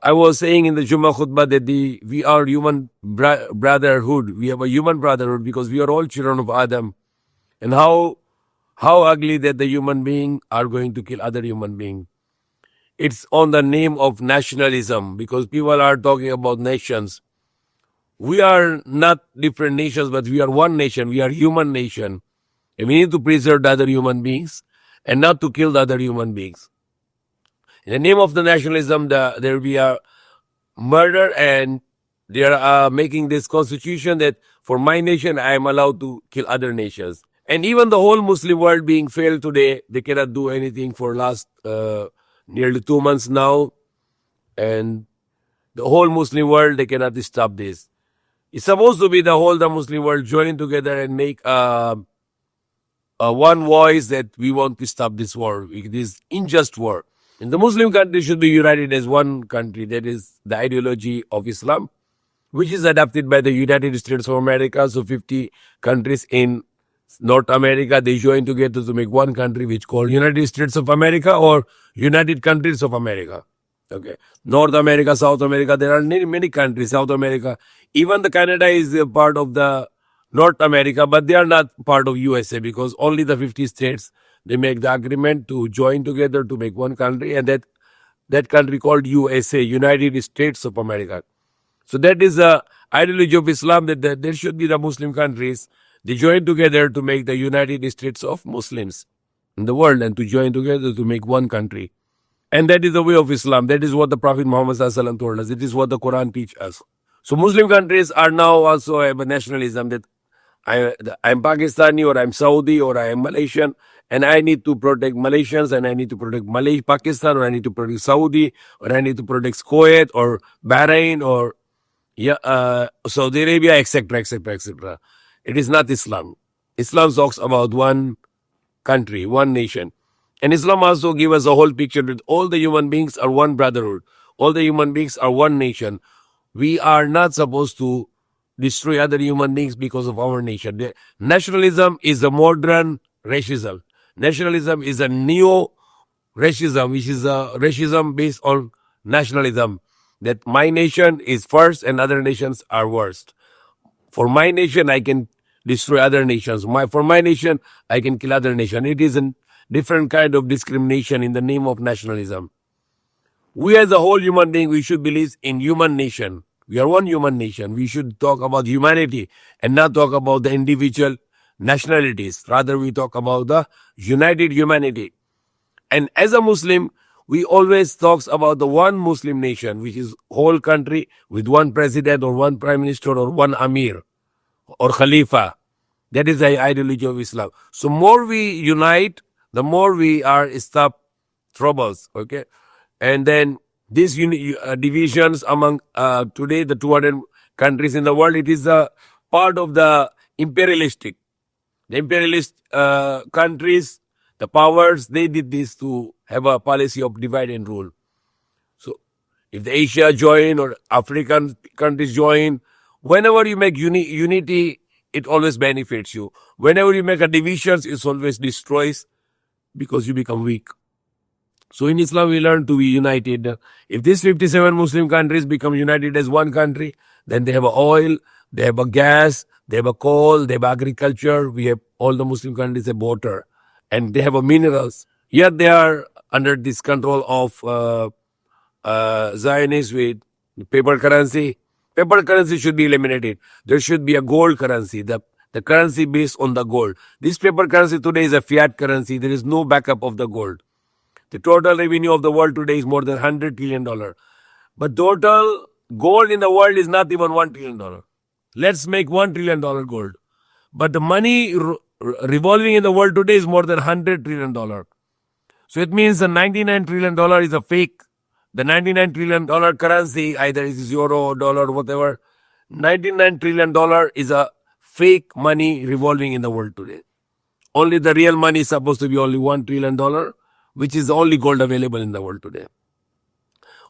I was saying in the Jummah khutbah that we are human brotherhood. We have a human brotherhood because we are all children of Adam. And how ugly that the human being are going to kill other human being. It's on the name of nationalism because people are talking about nations. We are not different nations, but we are one nation. We are human nation. And we need to preserve the other human beings and not to kill the other human beings. In the name of the nationalism, there will be a murder, and they are making this constitution that for my nation, I am allowed to kill other nations. And even the whole Muslim world being failed today, they cannot do anything for last nearly 2 months now. And the whole Muslim world, they cannot stop this. It's supposed to be the Muslim world join together and make one voice that we want to stop this war, this unjust war. And the Muslim countries should be united as one country. That is the ideology of Islam, which is adopted by the United States of America. So 50 countries in North America, they join together to make one country which called United States of America or United Countries of America. Okay. North America, South America, there are many countries, South America. Even the Canada is a part of the North America, but they are not part of USA because only the 50 states, they make the agreement to join together to make one country, and that country called USA, United States of America. So that is the ideology of Islam, that there should be the Muslim countries. They join together to make the United States of Muslims in the world and to join together to make one country. And that is the way of Islam. That is what the Prophet Muhammad ﷺ told us. It is what the Quran teaches us. So Muslim countries are now also have a nationalism that I'm Pakistani or I'm Saudi or I am Malaysian, and I need to protect Malaysians, and I need to protect Pakistan, or I need to protect Saudi, or I need to protect Kuwait or Bahrain or Saudi Arabia, etc., etc., etc. It is not Islam. Islam talks about one country, one nation. And Islam also gives us a whole picture that all the human beings are one brotherhood. All the human beings are one nation. We are not supposed to destroy other human beings because of our nation. Nationalism is a modern racism. Nationalism is a neo-racism, which is a racism based on nationalism. That my nation is first and other nations are worst. For my nation, I can destroy other nations. For my nation, I can kill other nations. It is a different kind of discrimination in the name of nationalism. We as a whole human being, we should believe in human nation. We are one human nation. We should talk about humanity and not talk about the individual nationalities. Rather, we talk about the united humanity. And as a Muslim, we always talks about the one Muslim nation, which is whole country with one president or one prime minister or one Amir or Khalifa. That is the ideology of Islam. So more we unite, the more we are stop troubles. Okay. And then these divisions among today the 200 countries in the world, it is a part of the imperialist countries, the powers, they did this to have a policy of divide and rule. So if the Asia join or African countries join, whenever you make unity, it always benefits you. Whenever you make a divisions, it always destroys because you become weak. So in Islam, we learn to be united. If these 57 Muslim countries become united as one country, then they have a oil, they have a gas, they have a coal, they have agriculture. We have all the Muslim countries have water, and they have a minerals. Yet they are under this control of Zionists with paper currency. Paper currency should be eliminated. There should be a gold currency, the currency based on the gold. This paper currency today is a fiat currency. There is no backup of the gold. The total revenue of the world today is more than $100 trillion. But total gold in the world is not even $1 trillion. Let's make $1 trillion gold. But the money revolving in the world today is more than $100 trillion. So it means the $99 trillion is a fake. The $99 trillion currency, either it is euro, dollar, whatever, $99 trillion is a fake money revolving in the world today. Only the real money is supposed to be only $1 trillion, which is the only gold available in the world today.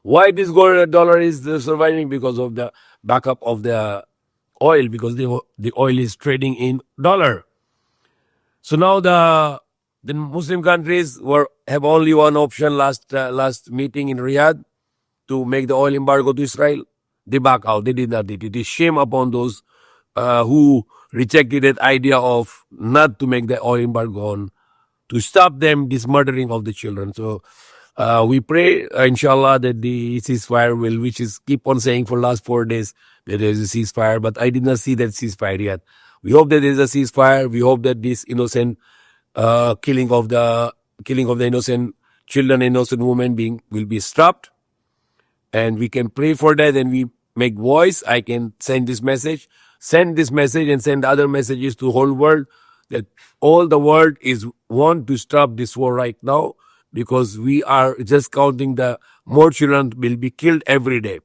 Why this gold dollar is surviving? Because of the backup of the oil, because the oil is trading in dollar. So now the Muslim countries have only one option last meeting in Riyadh to make the oil embargo to Israel, they back out. They did not do it. It is shame upon those who rejected that idea of not to make the oil embargo on, to stop them this murdering of the children. So we pray, inshallah, that the ceasefire will, which is keep on saying for last 4 days that there is a ceasefire, but I did not see that ceasefire yet. We hope that there is a ceasefire. We hope that this innocent killing of the innocent children, innocent women being will be stopped, and we can pray for that. And we make voice. I can send this message, and send other messages to the whole world that all the world is want to stop this war right now, because we are just counting the more children will be killed every day.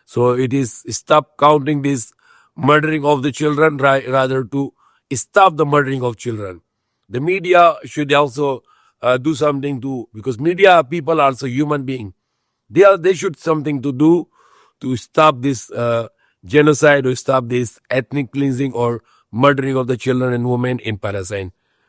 So it is stop counting this murdering of the children, rather to stop the murdering of children. The media should also do something to, because media people are also human beings. They should something to do to stop this genocide, or stop this ethnic cleansing or murdering of the children and women in Palestine.